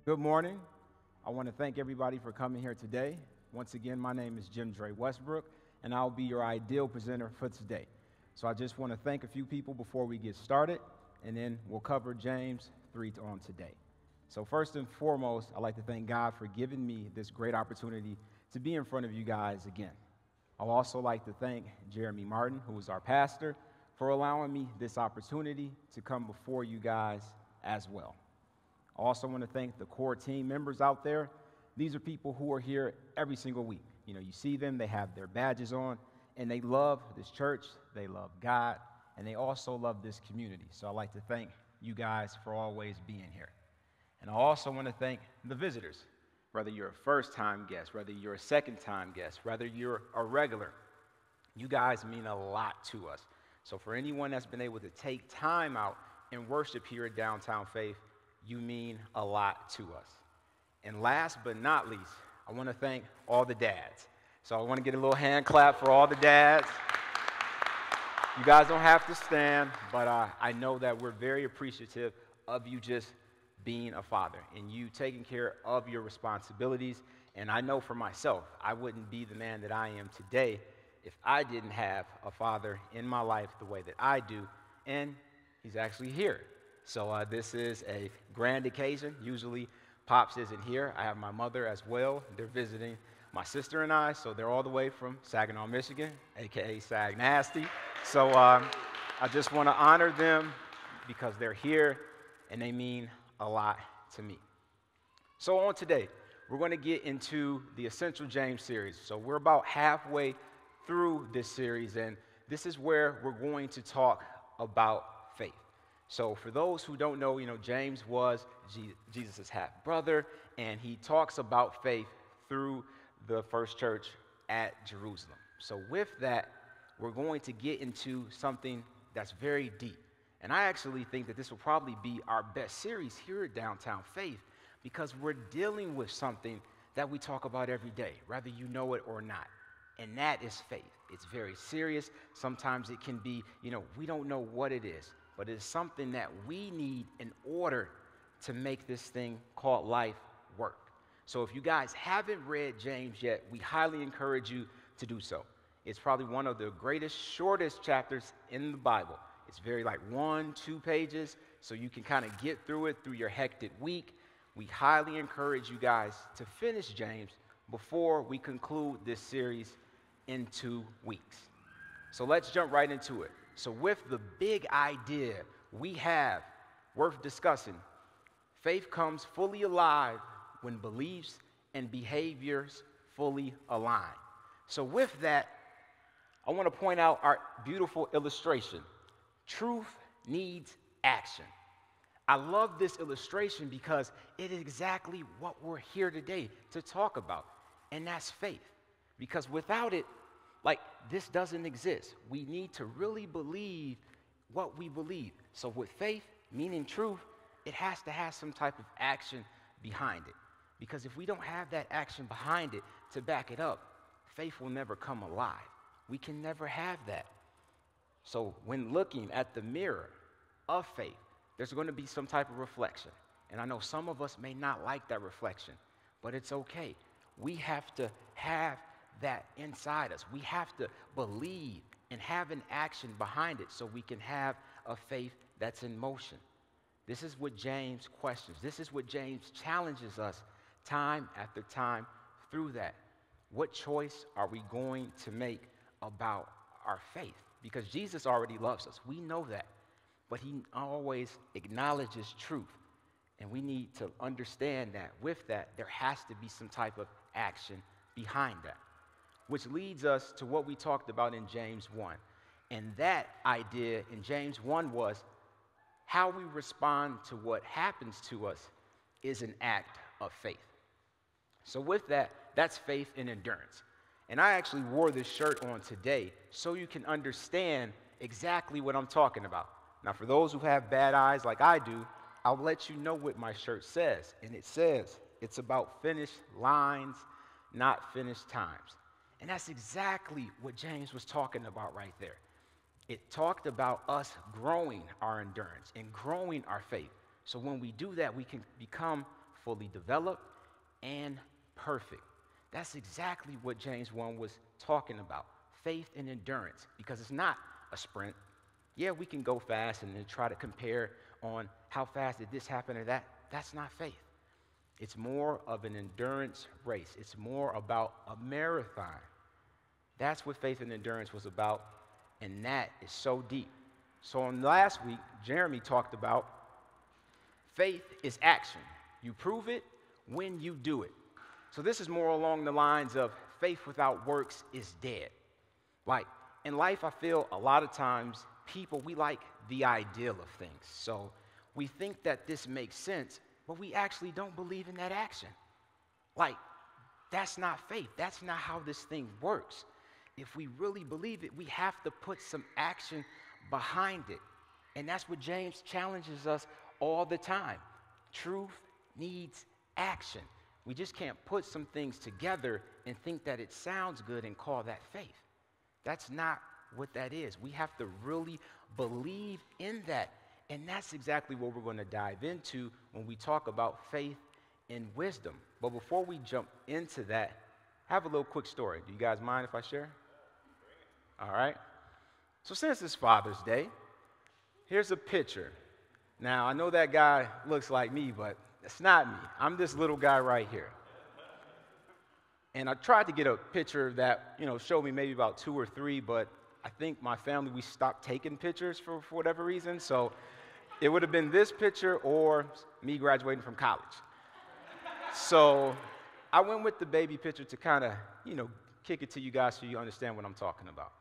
Good morning. I want to thank everybody for coming here today. Once again, my name is JimDre Westbrook, and I'll be your ideal presenter for today. So I just want to thank a few people before we get started, and then we'll cover James 3 on today. So first and foremost, I'd like to thank God for giving me this great opportunity to be in front of you guys again. I'd also like to thank Jeremy Martin, who is our pastor, for allowing me this opportunity to come before you guys as well. I also want to thank the core team members out there. These are people who are here every single week. You see them, they have their badges on, and they love this church, they love God, and they also love this community. So I'd like to thank you guys for always being here. And I also want to thank the visitors, whether you're a first-time guest, whether you're a second-time guest, whether you're a regular. You guys mean a lot to us. So for anyone that's been able to take time out and worship here at Downtown Faith, you mean a lot to us. And last but not least, I want to thank all the dads. So I want to get a little hand clap for all the dads. You guys don't have to stand, but I know that we're very appreciative of you just being a father and you taking care of your responsibilities. And I know for myself, I wouldn't be the man that I am today if I didn't have a father in my life the way that I do, and he's actually here. So this is a grand occasion. Usually Pops isn't here. I have my mother as well. They're visiting my sister and I, so they're all the way from Saginaw, Michigan, a.k.a. Sag Nasty. So I just want to honor them because they're here, and they mean a lot to me. So on today, we're going to get into the Essential James series. So we're about halfway through this series, and this is where we're going to talk about faith. So for those who don't know, James was Jesus' half-brother, and he talks about faith through the first church at Jerusalem. So with that, we're going to get into something that's very deep. And I actually think that this will probably be our best series here at Downtown Faith because we're dealing with something that we talk about every day, whether you know it or not, and that is faith. It's very serious. Sometimes it can be, we don't know what it is, but it's something that we need in order to make this thing called life work. So if you guys haven't read James yet, we highly encourage you to do so. It's probably one of the greatest, shortest chapters in the Bible. It's very 1-2 pages, so you can kind of get through it through your hectic week. We highly encourage you guys to finish James before we conclude this series in 2 weeks. So let's jump right into it. So with the big idea we have worth discussing, faith comes fully alive when beliefs and behaviors fully align. So with that, I want to point out our beautiful illustration. Truth needs action. I love this illustration because it is exactly what we're here today to talk about, and that's faith. Because without it, this doesn't exist. We need to really believe what we believe. So with faith, meaning truth, it has to have some type of action behind it. Because if we don't have that action behind it to back it up, faith will never come alive. We can never have that. So when looking at the mirror of faith, there's going to be some type of reflection. And I know some of us may not like that reflection, but it's okay. We have to have that inside us. We have to believe and have an action behind it so we can have a faith that's in motion. This is what James questions. This is what James challenges us time after time through that. What choice are we going to make about our faith? Because Jesus already loves us. We know that. But he always acknowledges truth. And we need to understand that with that, there has to be some type of action behind that. Which leads us to what we talked about in James 1. And that idea in James 1 was how we respond to what happens to us is an act of faith. So with that, that's faith and endurance. And I actually wore this shirt on today so you can understand exactly what I'm talking about. Now, for those who have bad eyes like I do, I'll let you know what my shirt says. And it says it's about finished lines, not finished times. And that's exactly what James was talking about right there. It talked about us growing our endurance and growing our faith. So when we do that, we can become fully developed and perfect. That's exactly what James 1 was talking about, faith and endurance, because it's not a sprint. Yeah, we can go fast and then try to compare on how fast did this happen or that. That's not faith. It's more of an endurance race. It's more about a marathon. That's what faith and endurance was about, and that is so deep. So on last week, Jeremy talked about faith is action. You prove it when you do it. So this is more along the lines of faith without works is dead. Like in life, I feel a lot of times people, we like the ideal of things. So we think that this makes sense, but we actually don't believe in that action. Like, that's not faith. That's not how this thing works. If we really believe it, we have to put some action behind it. And that's what James challenges us all the time. Truth needs action. We just can't put some things together and think that it sounds good and call that faith. That's not what that is. We have to really believe in that. And that's exactly what we're going to dive into when we talk about faith and wisdom. But before we jump into that, I have a little quick story. Do you guys mind if I share? All right. So since it's Father's Day, here's a picture. Now, I know that guy looks like me, but it's not me. I'm this little guy right here. And I tried to get a picture that, showed me maybe about 2 or 3, but I think my family, we stopped taking pictures for whatever reason. So it would have been this picture or me graduating from college. So I went with the baby picture to kind of, kick it to you guys so you understand what I'm talking about.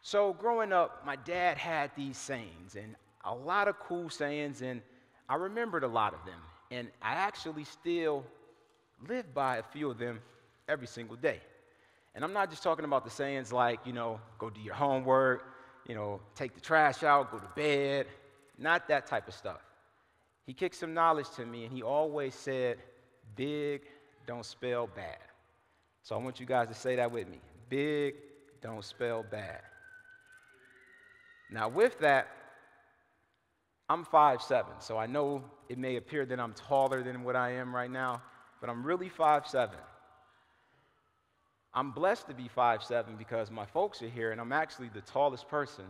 So growing up, my dad had these sayings, and a lot of cool sayings, and I remembered a lot of them. And I actually still live by a few of them every single day. And I'm not just talking about the sayings like, go do your homework, take the trash out, go to bed, not that type of stuff. He kicked some knowledge to me, and he always said, big don't spell bad. So I want you guys to say that with me. Big don't spell bad. Now with that, I'm 5'7", so I know it may appear that I'm taller than what I am right now, but I'm really 5'7". I'm blessed to be 5'7" because my folks are here, and I'm actually the tallest person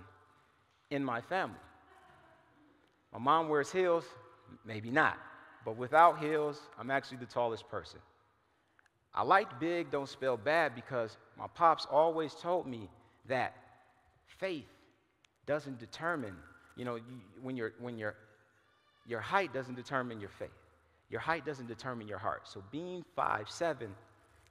in my family. My mom wears heels, maybe not, but without heels, I'm actually the tallest person. I like big don't spell bad because my pops always told me that faith doesn't determine, when your height doesn't determine your faith. Your height doesn't determine your heart. So being 5'7"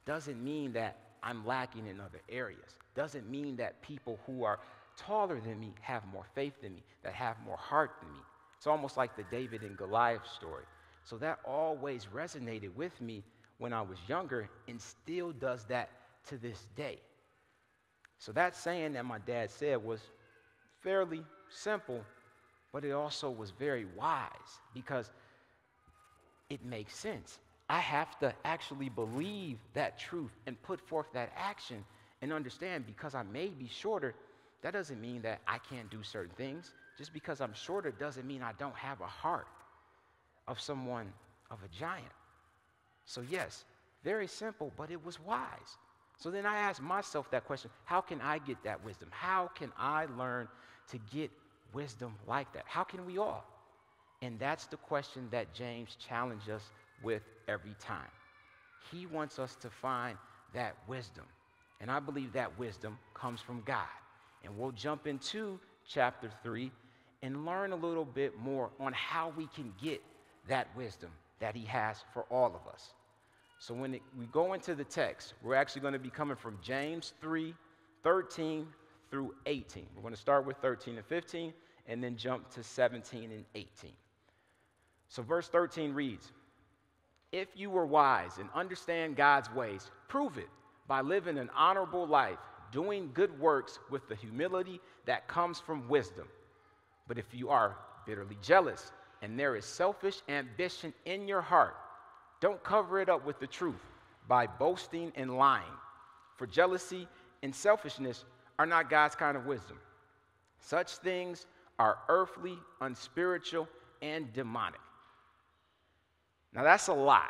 doesn't mean that I'm lacking in other areas. Doesn't mean that people who are taller than me have more faith than me, that have more heart than me. It's almost like the David and Goliath story. So that always resonated with me when I was younger and still does that to this day. So that saying that my dad said was fairly simple, but it also was very wise because it makes sense. I have to actually believe that truth and put forth that action and understand because I may be shorter, that doesn't mean that I can't do certain things. Just because I'm shorter doesn't mean I don't have a heart of someone, of a giant. So yes, very simple, but it was wise. So then I asked myself that question, how can I get that wisdom? How can I learn to get wisdom like that? How can we all? And that's the question that James challenged us with every time. He wants us to find that wisdom. And I believe that wisdom comes from God. And we'll jump into chapter 3 and learn a little bit more on how we can get that wisdom that he has for all of us. So when we go into the text, we're actually going to be coming from James 3:13 through 18. We're going to start with 13 and 15 and then jump to 17 and 18. So verse 13 reads, "If you were wise and understand God's ways, prove it by living an honorable life, doing good works with the humility that comes from wisdom. But if you are bitterly jealous and there is selfish ambition in your heart, don't cover it up with the truth by boasting and lying. For jealousy and selfishness are not God's kind of wisdom. Such things are earthly, unspiritual, and demonic." Now that's a lot.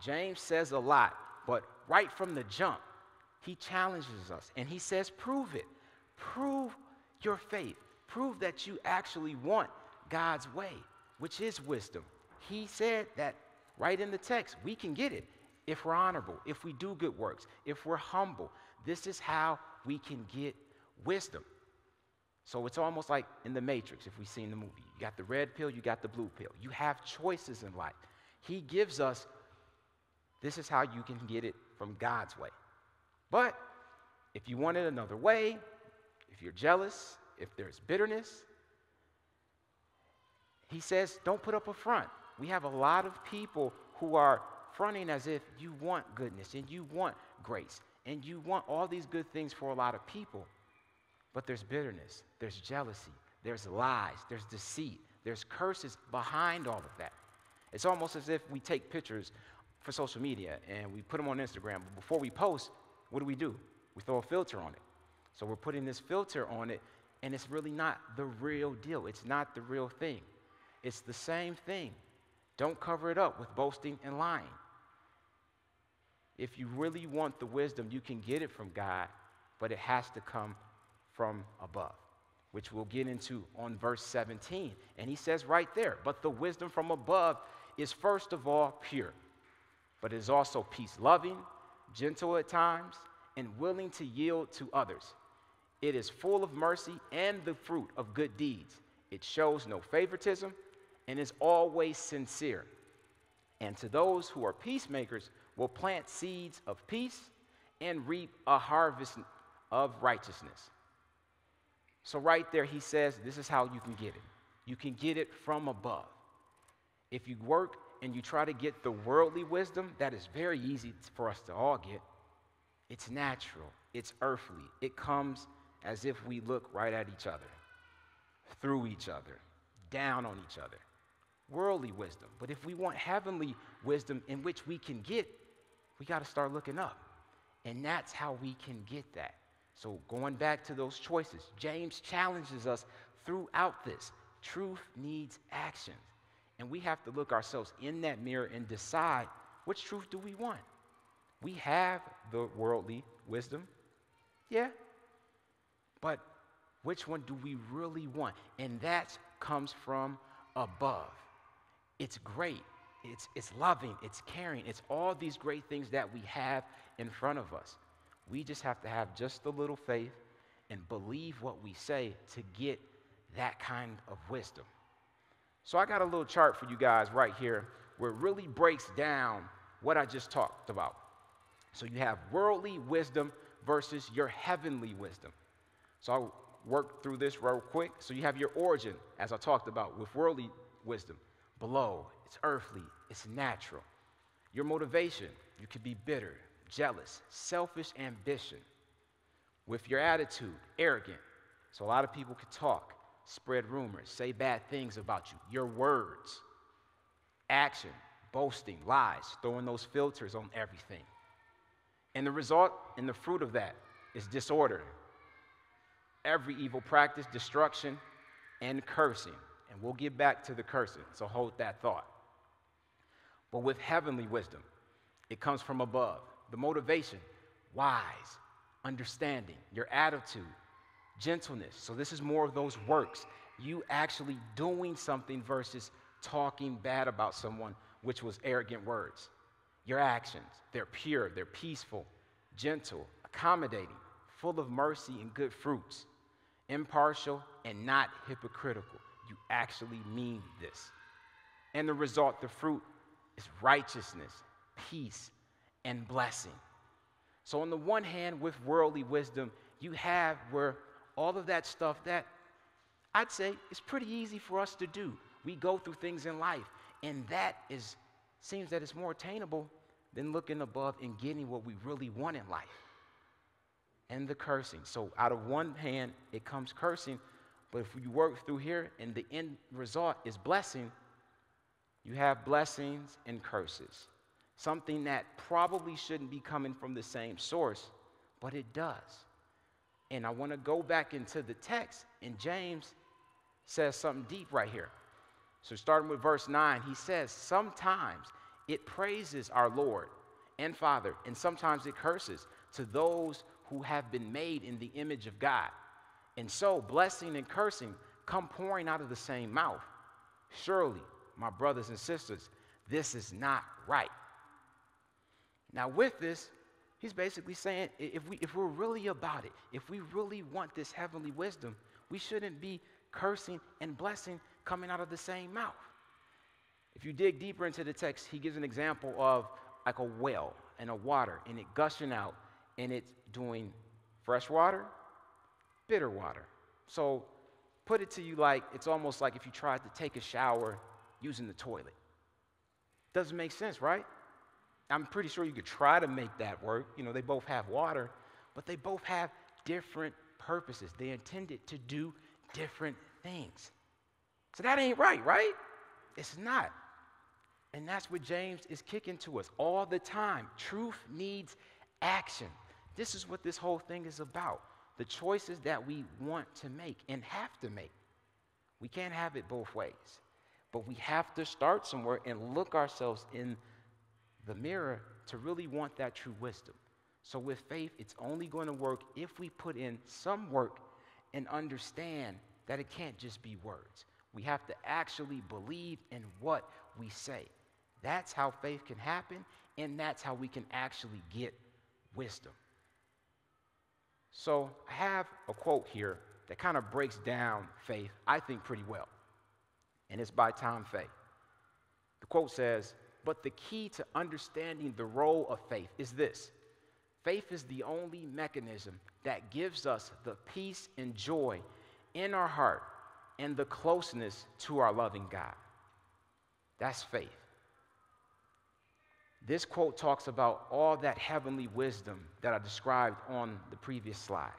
James says a lot, but right from the jump, he challenges us and he says, prove it. Prove your faith. Prove that you actually want God's way, which is wisdom. He said that right in the text. We can get it if we're honorable, if we do good works, if we're humble. This is how we can get wisdom. So it's almost like in the Matrix, if we've seen the movie. You got the red pill, you got the blue pill. You have choices in life. He gives us, this is how you can get it from God's way. But if you want it another way, if you're jealous, if there's bitterness, he says, don't put up a front. We have a lot of people who are fronting as if you want goodness and you want grace and you want all these good things for a lot of people. But there's bitterness, there's jealousy, there's lies, there's deceit, there's curses behind all of that. It's almost as if we take pictures for social media and we put them on Instagram. But before we post, what do? We throw a filter on it. So we're putting this filter on it, and it's really not the real deal. It's not the real thing. It's the same thing. Don't cover it up with boasting and lying. If you really want the wisdom, you can get it from God, but it has to come from above, which we'll get into on verse 17. And he says right there, but the wisdom from above is first of all pure, but is also peace-loving, gentle at times, and willing to yield to others. It is full of mercy and the fruit of good deeds. It shows no favoritism and is always sincere. And to those who are peacemakers will plant seeds of peace and reap a harvest of righteousness. So right there he says this is how you can get it. You can get it from above. If you work and you try to get the worldly wisdom, that is very easy for us to all get. It's natural. It's earthly. It comes as if we look right at each other, through each other, down on each other. Worldly wisdom. But if we want heavenly wisdom in which we can get, we got to start looking up. And that's how we can get that. So going back to those choices, James challenges us throughout this. Truth needs action. And we have to look ourselves in that mirror and decide which truth do we want. We have the worldly wisdom, yeah, but which one do we really want? And that comes from above. It's great, it's loving, it's caring, it's all these great things that we have in front of us. We just have to have just a little faith and believe what we say to get that kind of wisdom. So I got a little chart for you guys right here where it really breaks down what I just talked about. So you have worldly wisdom versus your heavenly wisdom. So I'll work through this real quick. So you have your origin, as I talked about, with worldly wisdom. Below, it's earthly, it's natural. Your motivation, you could be bitter, jealous, selfish ambition. With your attitude, arrogant. So a lot of people could talk, spread rumors, say bad things about you. Your words, action, boasting, lies, throwing those filters on everything. And the result and the fruit of that is disorder. Every evil practice, destruction, and cursing. And we'll get back to the cursing, so hold that thought. But with heavenly wisdom, it comes from above. The motivation, wise, understanding, your attitude, gentleness. So this is more of those works. You actually doing something versus talking bad about someone, which was arrogant words. Your actions, they're pure, they're peaceful, gentle, accommodating, full of mercy and good fruits, impartial and not hypocritical. You actually mean this. And the result, the fruit, is righteousness, peace, and blessing. So on the one hand, with worldly wisdom, you have where all of that stuff that I'd say is pretty easy for us to do. We go through things in life, and that seems that it's more attainable than looking above and getting what we really want in life. And the cursing. So out of one hand, it comes cursing, but if you work through here and the end result is blessing, you have blessings and curses. Something that probably shouldn't be coming from the same source, but it does. And I want to go back into the text, and James says something deep right here. So starting with verse 9, he says, sometimes It praises our Lord and Father, and sometimes it curses to those who have been made in the image of God. And so blessing and cursing come pouring out of the same mouth. Surely, my brothers and sisters, this is not right. Now with this, he's basically saying if we're really about it, if we really want this heavenly wisdom, we shouldn't be cursing and blessing coming out of the same mouth. If you dig deeper into the text, he gives an example of like a well and a water, and it gushing out, and it's doing fresh water, bitter water. So put it to you like, it's almost like if you tried to take a shower using the toilet. Doesn't make sense, right? I'm pretty sure you could try to make that work. You know, they both have water, but they both have different purposes. They intended to do different things. So that ain't right, right? It's not. And that's what James is kicking to us all the time. Truth needs action. This is what this whole thing is about. The choices that we want to make and have to make. We can't have it both ways. But we have to start somewhere and look ourselves in the mirror to really want that true wisdom. So with faith, it's only going to work if we put in some work and understand that it can't just be words. We have to actually believe in what we say. That's how faith can happen, and that's how we can actually get wisdom. So I have a quote here that kind of breaks down faith, I think, pretty well. And it's by Tom Fay. The quote says, "But the key to understanding the role of faith is this. Faith is the only mechanism that gives us the peace and joy in our heart and the closeness to our loving God." That's faith. This quote talks about all that heavenly wisdom that I described on the previous slide.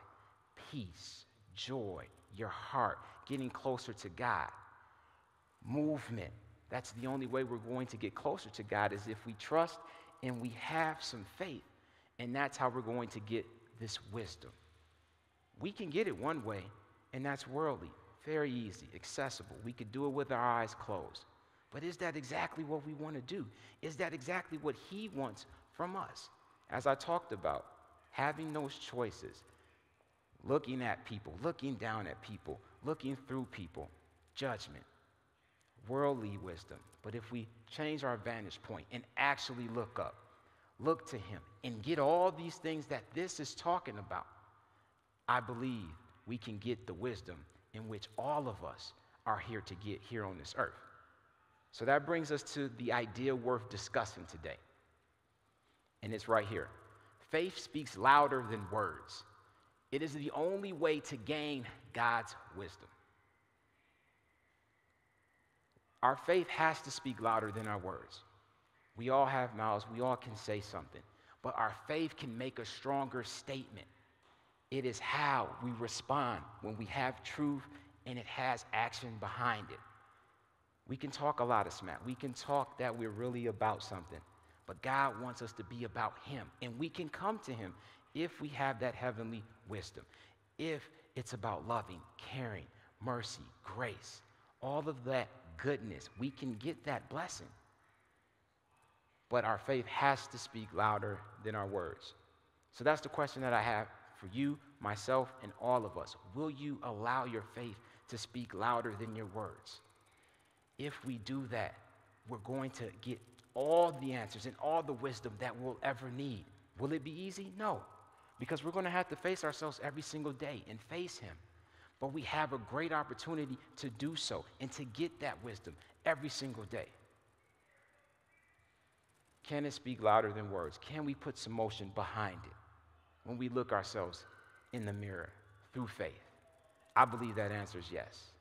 Peace, joy, your heart, getting closer to God. Movement. That's the only way we're going to get closer to God, is if we trust and we have some faith. And that's how we're going to get this wisdom. We can get it one way, and that's worldly. Very easy, accessible. We could do it with our eyes closed. But is that exactly what we want to do? Is that exactly what he wants from us? As I talked about, having those choices, looking at people, looking down at people, looking through people, judgment, worldly wisdom. But if we change our vantage point and actually look up, look to him, and get all these things that this is talking about, I believe we can get the wisdom in which all of us are here to get here on this earth. So that brings us to the idea worth discussing today. And it's right here. Faith speaks louder than words. It is the only way to gain God's wisdom. Our faith has to speak louder than our words. We all have mouths. We all can say something. But our faith can make a stronger statement. It is how we respond when we have truth and it has action behind it. We can talk a lot of smack. We can talk that we're really about something. But God wants us to be about him. And we can come to him if we have that heavenly wisdom. If it's about loving, caring, mercy, grace, all of that goodness, we can get that blessing. But our faith has to speak louder than our words. So that's the question that I have for you, myself, and all of us. Will you allow your faith to speak louder than your words? If we do that, we're going to get all the answers and all the wisdom that we'll ever need. Will it be easy? No, because we're going to have to face ourselves every single day and face him. But we have a great opportunity to do so and to get that wisdom every single day. Can it speak louder than words? Can we put some motion behind it when we look ourselves in the mirror through faith? I believe that answer is yes.